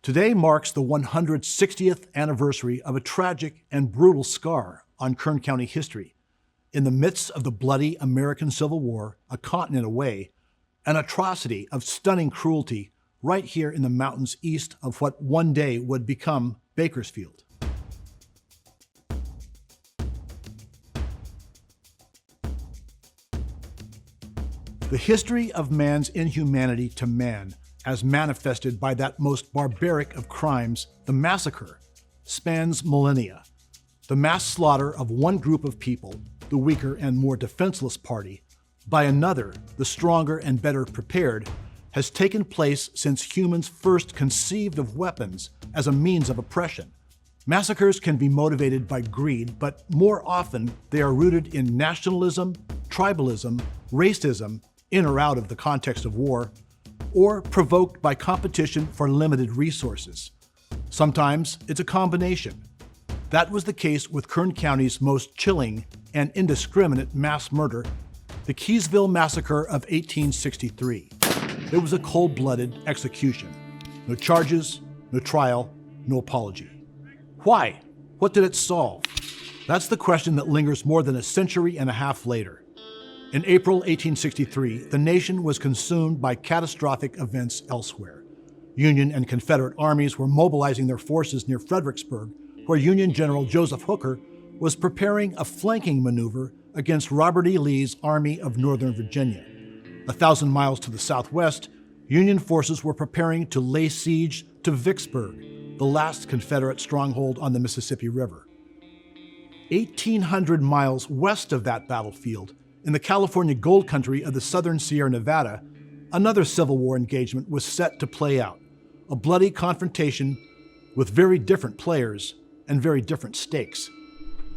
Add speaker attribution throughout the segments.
Speaker 1: Today marks the 160th anniversary of a tragic and brutal scar on Kern County history. In the midst of the bloody American Civil War, a continent away, an atrocity of stunning cruelty right here in the mountains east of what one day would become Bakersfield. The history of man's inhumanity to man, as manifested by that most barbaric of crimes, the massacre, spans millennia. The mass slaughter of one group of people, the weaker and more defenseless party, by another, the stronger and better prepared, has taken place since humans first conceived of weapons as a means of oppression. Massacres can be motivated by greed, but more often they are rooted in nationalism, tribalism, racism, in or out of the context of war, or provoked by competition for limited resources. Sometimes it's a combination. That was the case with Kern County's most chilling and indiscriminate mass murder, the Keyesville Massacre of 1863. It was a cold-blooded execution. No charges, no trial, no apology. Why? What did it solve? That's the question that lingers more than a century and a half later. In April 1863, the nation was consumed by catastrophic events elsewhere. Union and Confederate armies were mobilizing their forces near Fredericksburg, where Union General Joseph Hooker was preparing a flanking maneuver against Robert E. Lee's Army of Northern Virginia. 1,000 miles to the southwest, Union forces were preparing to lay siege to Vicksburg, the last Confederate stronghold on the Mississippi River. 1,800 miles west of that battlefield, in the California gold country of the southern Sierra Nevada, another Civil War engagement was set to play out, a bloody confrontation with very different players and very different stakes.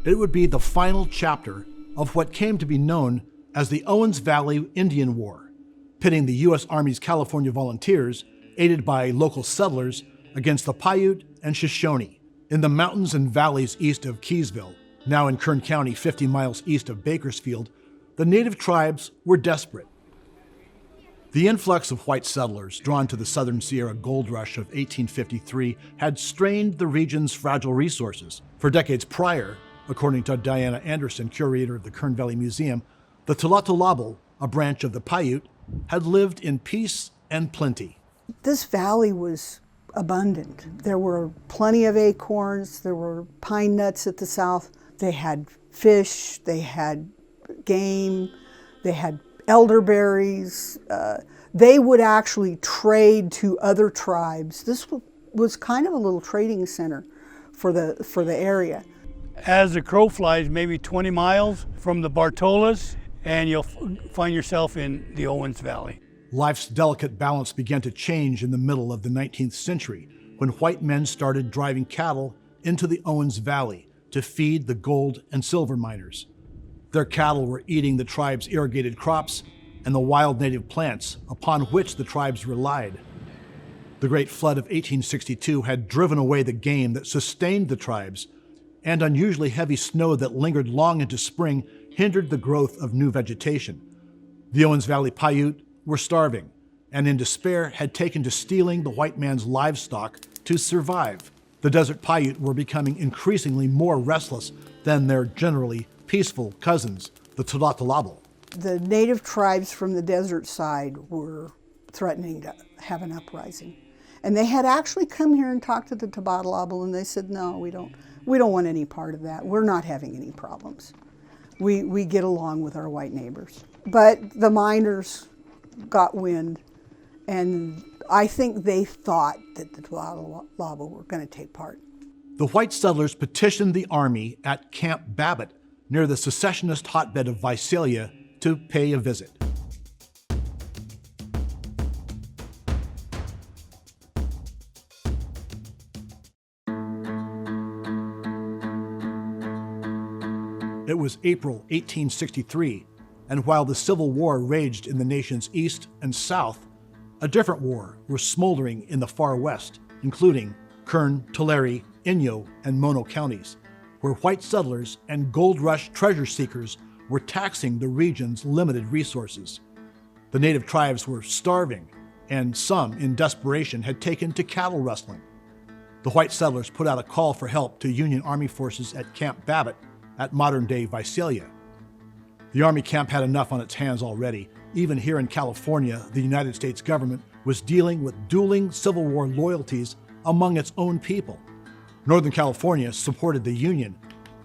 Speaker 1: It would be the final chapter of what came to be known as the Owens Valley Indian War, pitting the U.S. Army's California Volunteers, aided by local settlers, against the Paiute and Shoshone. In the mountains and valleys east of Keyesville, now in Kern County 50 miles east of Bakersfield, the native tribes were desperate. The influx of white settlers drawn to the Southern Sierra gold rush of 1853 had strained the region's fragile resources. For decades prior, according to Diana Anderson, curator of the Kern Valley Museum, the Tualatin, a branch of the Paiute, had lived in peace and plenty.
Speaker 2: This valley was abundant. There were plenty of acorns, there were pine nuts at the south. They had fish, they had game, they had elderberries. They would actually trade to other tribes. This was kind of a little trading center for the area.
Speaker 3: As the crow flies, maybe 20 miles from the Bartolas, and you'll find yourself in the Owens Valley.
Speaker 1: Life's delicate balance began to change in the middle of the 19th century when white men started driving cattle into the Owens Valley to feed the gold and silver miners. Their cattle were eating the tribe's irrigated crops and the wild native plants upon which the tribes relied. The Great Flood of 1862 had driven away the game that sustained the tribes, and unusually heavy snow that lingered long into spring hindered the growth of new vegetation. The Owens Valley Paiute were starving, and in despair had taken to stealing the white man's livestock to survive. The desert Paiute were becoming increasingly more restless than their generally peaceful cousins, the Tualatin.
Speaker 2: The native tribes from the desert side were threatening to have an uprising. And they had actually come here and talked to the Tualatin, and they said, no, we don't want any part of that. We're not having any problems. We get along with our white neighbors. But the miners got wind, and I think they thought that the Tualatin were going to take part.
Speaker 1: The white settlers petitioned the army at Camp Babbitt near the secessionist hotbed of Visalia to pay a visit. It was April 1863, and while the Civil War raged in the nation's east and south, a different war was smoldering in the far west, including Kern, Tulare, Inyo, and Mono counties, where white settlers and gold rush treasure seekers were taxing the region's limited resources. The native tribes were starving, and some, in desperation, had taken to cattle rustling. the white settlers put out a call for help to Union Army forces at Camp Babbitt at modern-day Visalia. The Army camp had enough on its hands already. Even here in California, the United States government was dealing with dueling Civil War loyalties among its own people. Northern California supported the Union,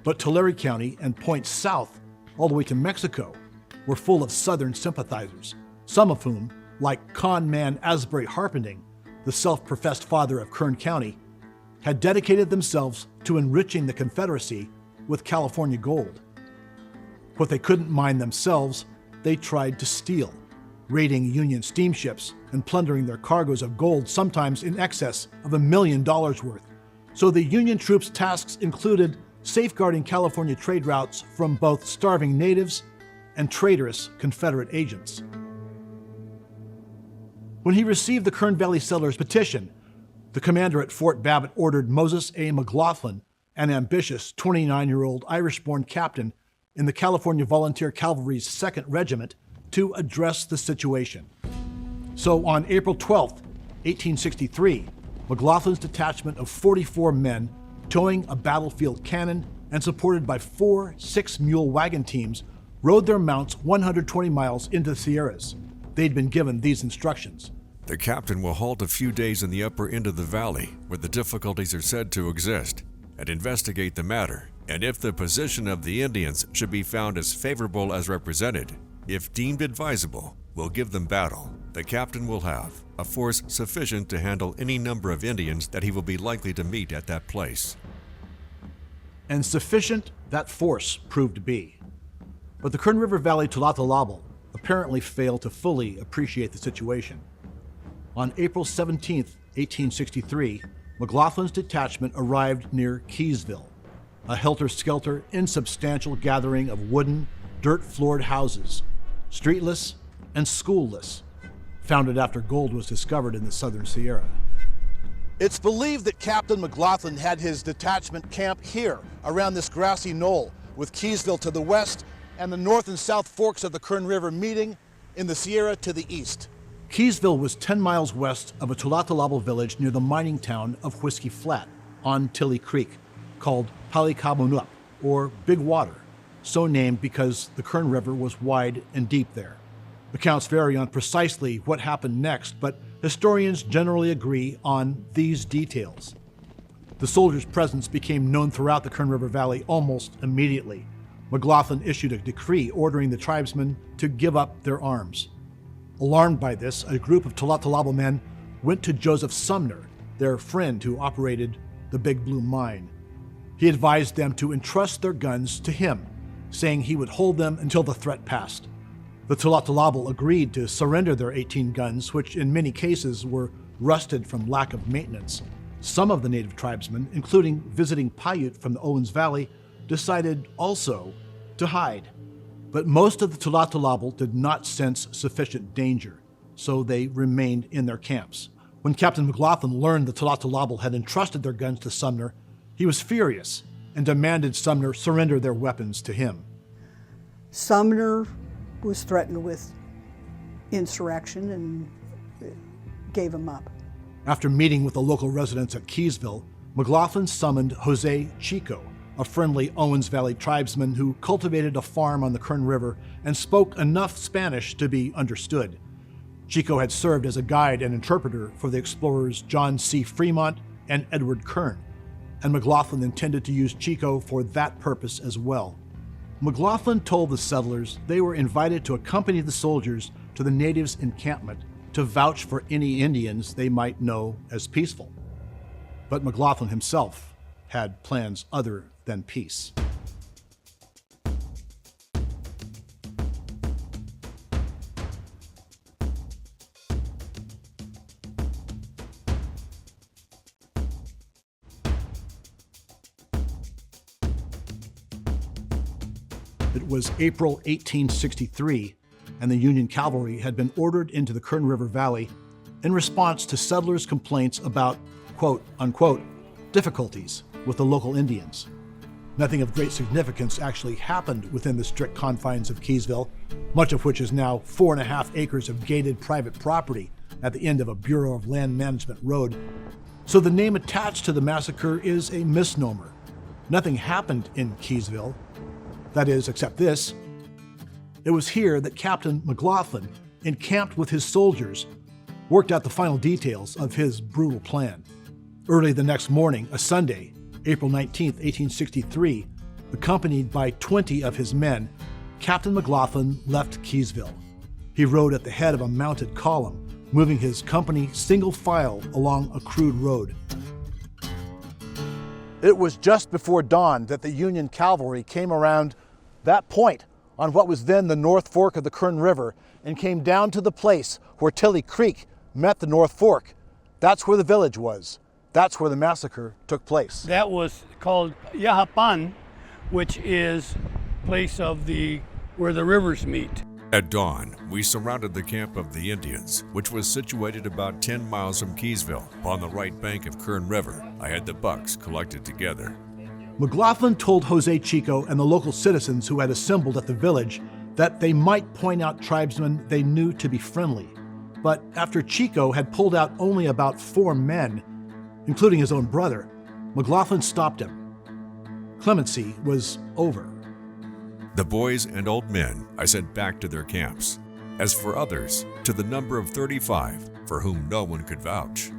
Speaker 1: but Tulare County and points south, all the way to Mexico, were full of Southern sympathizers, some of whom, like con man Asbury Harpending, the self-professed father of Kern County, had dedicated themselves to enriching the Confederacy with California gold. What they couldn't mine themselves, they tried to steal, raiding Union steamships and plundering their cargoes of gold, sometimes in excess of $1 million worth. So the Union troops' tasks included safeguarding California trade routes from both starving natives and traitorous Confederate agents. When he received the Kern Valley settlers' petition, the commander at Fort Babbitt ordered Moses A. McLaughlin, an ambitious 29-year-old Irish-born captain in the California Volunteer Cavalry's 2nd Regiment, to address the situation. So on April 12, 1863, McLaughlin's detachment of 44 men, towing a battlefield cannon and supported by 4 6-mule wagon teams, rode their mounts 120 miles into the Sierras. They'd been given these instructions.
Speaker 4: The captain will halt a few days in the upper end of the valley, where the difficulties are said to exist, and investigate the matter, and if the position of the Indians should be found as favorable as represented, if deemed advisable, will give them battle. The captain will have a force sufficient to handle any number of Indians that he will be likely to meet at that place.
Speaker 1: And sufficient that force proved to be. But the Kern River Valley Tlatalabal apparently failed to fully appreciate the situation. On April 17, 1863, McLaughlin's detachment arrived near Keyesville, a helter-skelter, insubstantial gathering of wooden, dirt-floored houses, streetless and schoolless, founded after gold was discovered in the southern Sierra. It's believed that Captain McLaughlin had his detachment camp here, around this grassy knoll, with Keyesville to the west and the north and south forks of the Kern River meeting in the Sierra to the east. Keyesville was 10 miles west of a Tlatalabal village near the mining town of Whiskey Flat on Tilly Creek, called Palikabunup, or Big Water, so named because the Kern River was wide and deep there. Accounts vary on precisely what happened next, but historians generally agree on these details. The soldiers' presence became known throughout the Kern River Valley almost immediately. McLaughlin issued a decree ordering the tribesmen to give up their arms. Alarmed by this, a group of Tlatalabal men went to Joseph Sumner, their friend who operated the Big Blue Mine. He advised them to entrust their guns to him, saying he would hold them until the threat passed. The Tlatalabal agreed to surrender their 18 guns, which in many cases were rusted from lack of maintenance. Some of the native tribesmen, including visiting Paiute from the Owens Valley, decided also to hide. But most of the Tlatalabal did not sense sufficient danger, so they remained in their camps. When Captain McLaughlin learned the Tlatalabal had entrusted their guns to Sumner, he was furious and demanded Sumner surrender their weapons to him.
Speaker 2: Sumner was threatened with insurrection and gave him up.
Speaker 1: After meeting with the local residents at Keyesville, McLaughlin summoned Jose Chico, a friendly Owens Valley tribesman who cultivated a farm on the Kern River and spoke enough Spanish to be understood. Chico had served as a guide and interpreter for the explorers John C. Fremont and Edward Kern, and McLaughlin intended to use Chico for that purpose as well. McLaughlin told the settlers they were invited to accompany the soldiers to the natives' encampment to vouch for any Indians they might know as peaceful. But McLaughlin himself had plans other than peace. It was April 1863, and the Union cavalry had been ordered into the Kern River Valley in response to settlers' complaints about, quote, unquote, difficulties with the local Indians. Nothing of great significance actually happened within the strict confines of Keyesville, much of which is now 4.5 acres of gated private property at the end of a Bureau of Land Management road. So the name attached to the massacre is a misnomer. Nothing happened in Keyesville. That is, except this. It was here that Captain McLaughlin, encamped with his soldiers, worked out the final details of his brutal plan. Early the next morning, a Sunday, April 19, 1863, accompanied by 20 of his men, Captain McLaughlin left Keyesville. He rode at the head of a mounted column, moving his company single file along a crude road. It was just before dawn that the Union cavalry came around that point on what was then the North Fork of the Kern River and came down to the place where Tilly Creek met the North Fork. That's where the village was. That's where the massacre took place.
Speaker 3: That was called Yahapan, which is place of where the rivers meet.
Speaker 4: At dawn, we surrounded the camp of the Indians, which was situated about 10 miles from Keyesville, upon the right bank of Kern River. I had the bucks collected together.
Speaker 1: McLaughlin told Jose Chico and the local citizens who had assembled at the village that they might point out tribesmen they knew to be friendly. But after Chico had pulled out only about 4 men, including his own brother, McLaughlin stopped him. Clemency was over.
Speaker 4: The boys and old men I sent back to their camps. As for others, to the number of 35, for whom no one could vouch.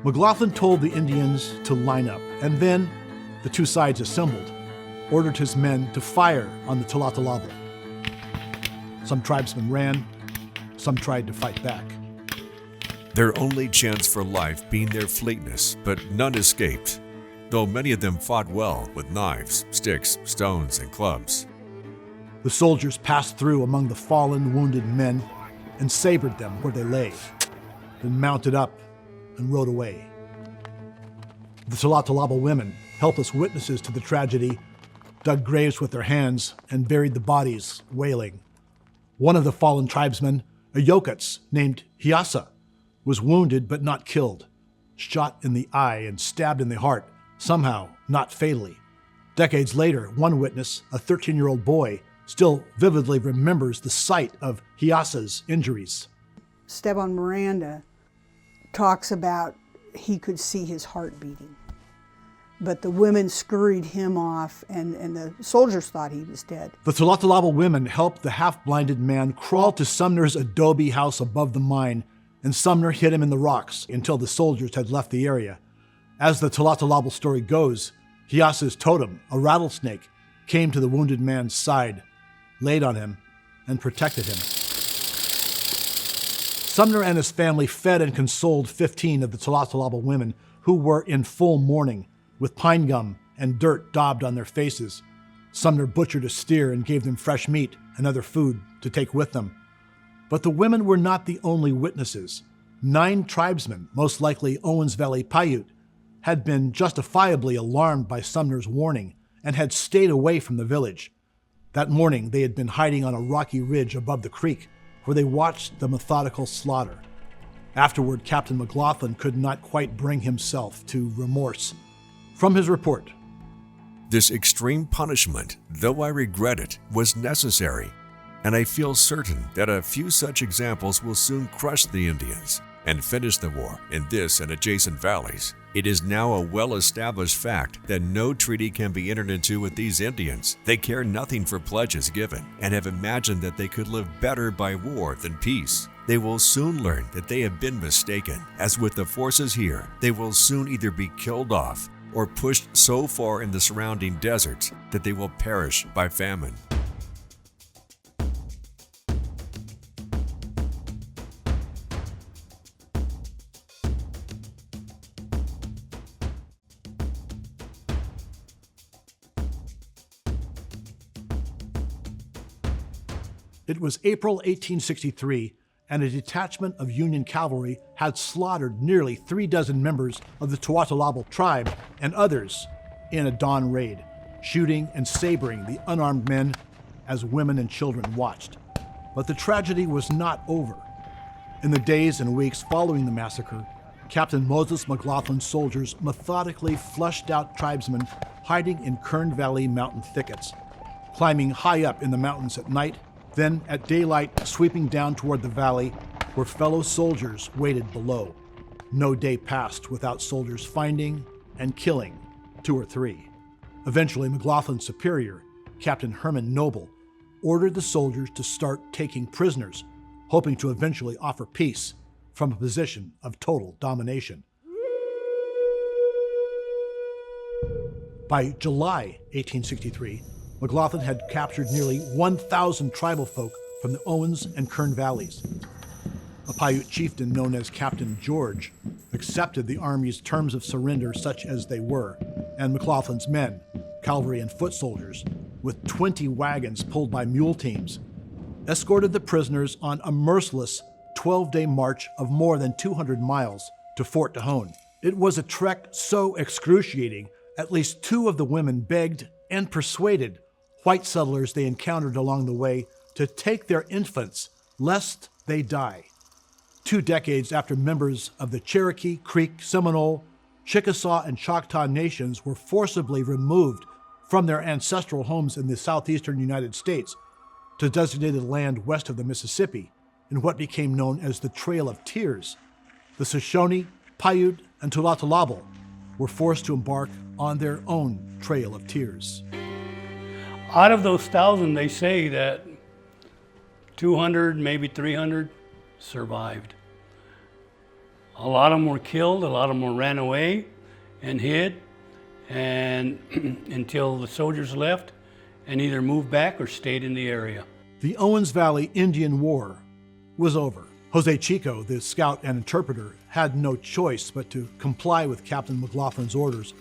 Speaker 1: McLaughlin told the Indians to line up, and then the two sides assembled, ordered his men to fire on the Tlatalaba. Some tribesmen ran, some tried to fight back.
Speaker 4: Their only chance for life being their fleetness, but none escaped, though many of them fought well with knives, sticks, stones, and clubs.
Speaker 1: The soldiers passed through among the fallen, wounded men and sabred them where they lay, then mounted up and rode away. The Tlatalaba women, helpless witnesses to the tragedy, dug graves with their hands and buried the bodies, wailing. One of the fallen tribesmen, a Yokuts named Hiasa, was wounded but not killed, shot in the eye and stabbed in the heart, somehow not fatally. Decades later, one witness, a 13-year-old boy, still vividly remembers the sight of Hiasa's injuries.
Speaker 2: Esteban Miranda talks about he could see his heart beating. But the women scurried him off, and the soldiers thought he was dead.
Speaker 1: The Tlatalaba women helped the half-blinded man crawl to Sumner's adobe house above the mine, and Sumner hid him in the rocks until the soldiers had left the area. As the Tlatalaba story goes, Hiasa's totem, a rattlesnake, came to the wounded man's side, laid on him, and protected him. Sumner and his family fed and consoled 15 of the Tlatalaba women who were in full mourning, with pine gum and dirt daubed on their faces. Sumner butchered a steer and gave them fresh meat and other food to take with them. But the women were not the only witnesses. 9 tribesmen, most likely Owens Valley Paiute, had been justifiably alarmed by Sumner's warning and had stayed away from the village. That morning, they had been hiding on a rocky ridge above the creek, where they watched the methodical slaughter. Afterward, Captain McLaughlin could not quite bring himself to remorse. From his report,
Speaker 4: This extreme punishment, though I regret it, was necessary, and I feel certain that a few such examples will soon crush the Indians and finish the war in this and adjacent valleys. It is now a well-established fact that no treaty can be entered into with these Indians. They care nothing for pledges given and have imagined that they could live better by war than peace. They will soon learn that they have been mistaken. As with the forces here, they will soon either be killed off or pushed so far in the surrounding deserts that they will perish by famine.
Speaker 1: it was April 1863, and a detachment of Union cavalry had slaughtered nearly 36 members of the Tlatalaba tribe and others in a dawn raid, shooting and sabering the unarmed men as women and children watched. But the tragedy was not over. In the days and weeks following the massacre, Captain Moses McLaughlin's soldiers methodically flushed out tribesmen hiding in Kern Valley mountain thickets, climbing high up in the mountains at night, then at daylight sweeping down toward the valley where fellow soldiers waited below. No day passed without soldiers finding and killing 2 or 3. Eventually, McLaughlin's superior, Captain Herman Noble, ordered the soldiers to start taking prisoners, hoping to eventually offer peace from a position of total domination. By July 1863, McLaughlin had captured nearly 1,000 tribal folk from the Owens and Kern valleys. A Paiute chieftain known as Captain George accepted the Army's terms of surrender such as they were, and McLaughlin's men, cavalry and foot soldiers, with 20 wagons pulled by mule teams, escorted the prisoners on a merciless 12-day march of more than 200 miles to Fort Tejon. It was a trek so excruciating, at least 2 of the women begged and persuaded white settlers they encountered along the way to take their infants, lest they die. 2 decades after members of the Cherokee, Creek, Seminole, Chickasaw, and Choctaw nations were forcibly removed from their ancestral homes in the southeastern United States to designated land west of the Mississippi in what became known as the Trail of Tears, the Shoshone, Paiute, and Tualatin were forced to embark on their own Trail of Tears.
Speaker 3: Out of those 1,000, they say that 200, maybe 300 survived. A lot of them were killed, a lot of them ran away and hid, and until the soldiers left and either moved back or stayed in the area.
Speaker 1: The Owens Valley Indian War was over. Jose Chico, the scout and interpreter, had no choice but to comply with Captain McLaughlin's orders.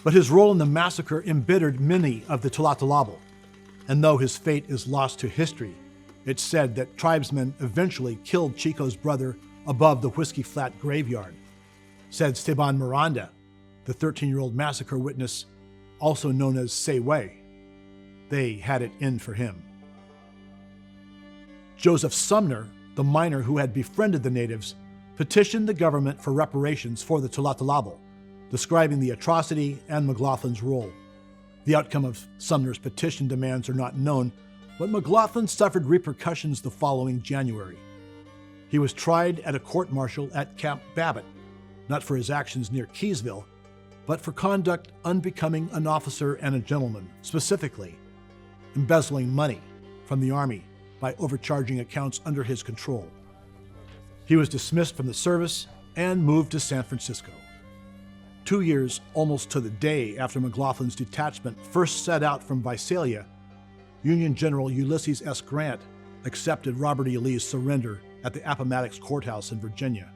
Speaker 1: But his role in the massacre embittered many of the Tualatin, and though his fate is lost to history, it's said that tribesmen eventually killed Chico's brother above the Whiskey Flat graveyard, said Esteban Miranda, the 13-year-old massacre witness, also known as Sewe. They had it in for him. Joseph Sumner, the miner who had befriended the natives, petitioned the government for reparations for the Tualatin, describing the atrocity and McLaughlin's role. The outcome of Sumner's petition demands are not known, but McLaughlin suffered repercussions the following January. He was tried at a court-martial at Camp Babbitt, not for his actions near Keyesville, but for conduct unbecoming an officer and a gentleman, specifically embezzling money from the Army by overcharging accounts under his control. He was dismissed from the service and moved to San Francisco. 2 years, almost to the day after McLaughlin's detachment first set out from Visalia, Union General Ulysses S. Grant accepted Robert E. Lee's surrender at the Appomattox Courthouse in Virginia.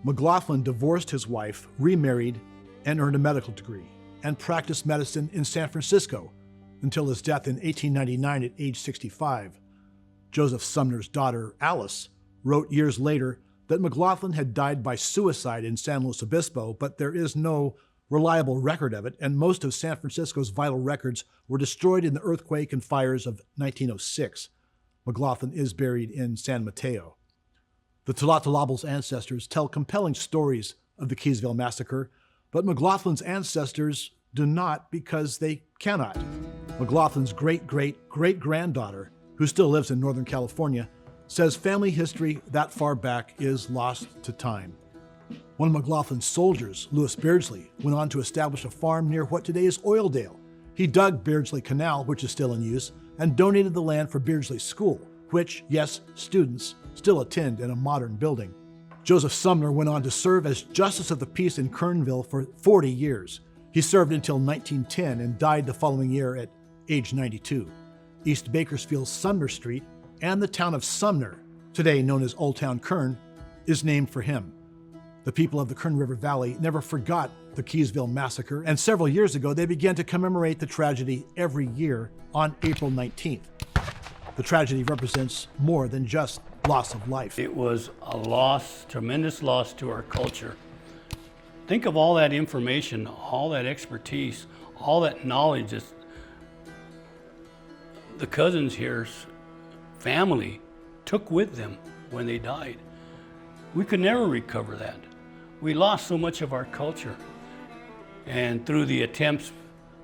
Speaker 1: McLaughlin divorced his wife, remarried, and earned a medical degree, and practiced medicine in San Francisco until his death in 1899 at age 65. Joseph Sumner's daughter, Alice, wrote years later that McLaughlin had died by suicide in San Luis Obispo, but there is no reliable record of it, and most of San Francisco's vital records were destroyed in the earthquake and fires of 1906. McLaughlin is buried in San Mateo. The Tualatin's ancestors tell compelling stories of the Keyesville Massacre, but McLaughlin's ancestors do not because they cannot. McLaughlin's great-great-great-granddaughter, who still lives in Northern California, says family history that far back is lost to time. One of McLaughlin's soldiers, Lewis Beardsley, went on to establish a farm near what today is Oildale. He dug Beardsley Canal, which is still in use, and donated the land for Beardsley School, which, yes, students still attend in a modern building. Joseph Sumner went on to serve as Justice of the Peace in Kernville for 40 years. He served until 1910 and died the following year at age 92. East Bakersfield's Sumner Street and the town of Sumner, today known as Old Town Kern, is named for him. The people of the Kern River Valley never forgot the Keyesville Massacre, and several years ago they began to commemorate the tragedy every year on April 19th. The tragedy represents more than just loss of life.
Speaker 3: It was a loss, tremendous loss to our culture. Think of all that information, all that expertise, all that knowledge that the cousins here's family took with them when they died. We could never recover that. We lost so much of our culture. And through the attempts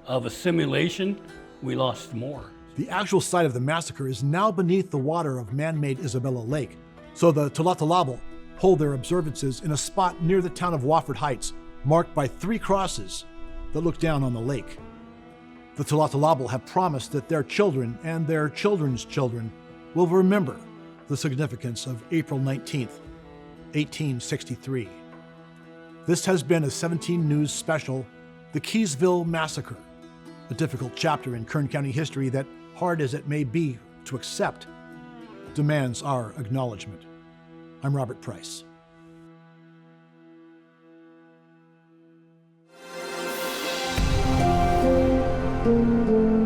Speaker 3: of assimilation, we lost more.
Speaker 1: The actual site of the massacre is now beneath the water of man-made Isabella Lake, so the Tualatin hold their observances in a spot near the town of Wofford Heights, marked by 3 crosses that look down on the lake. The Tlatelolco have promised that their children and their children's children will remember the significance of April 19th, 1863. This has been a 17 News special, The Keyesville Massacre, a difficult chapter in Kern County history that, hard as it may be to accept, demands our acknowledgement. I'm Robert Price.
Speaker 5: Thank you.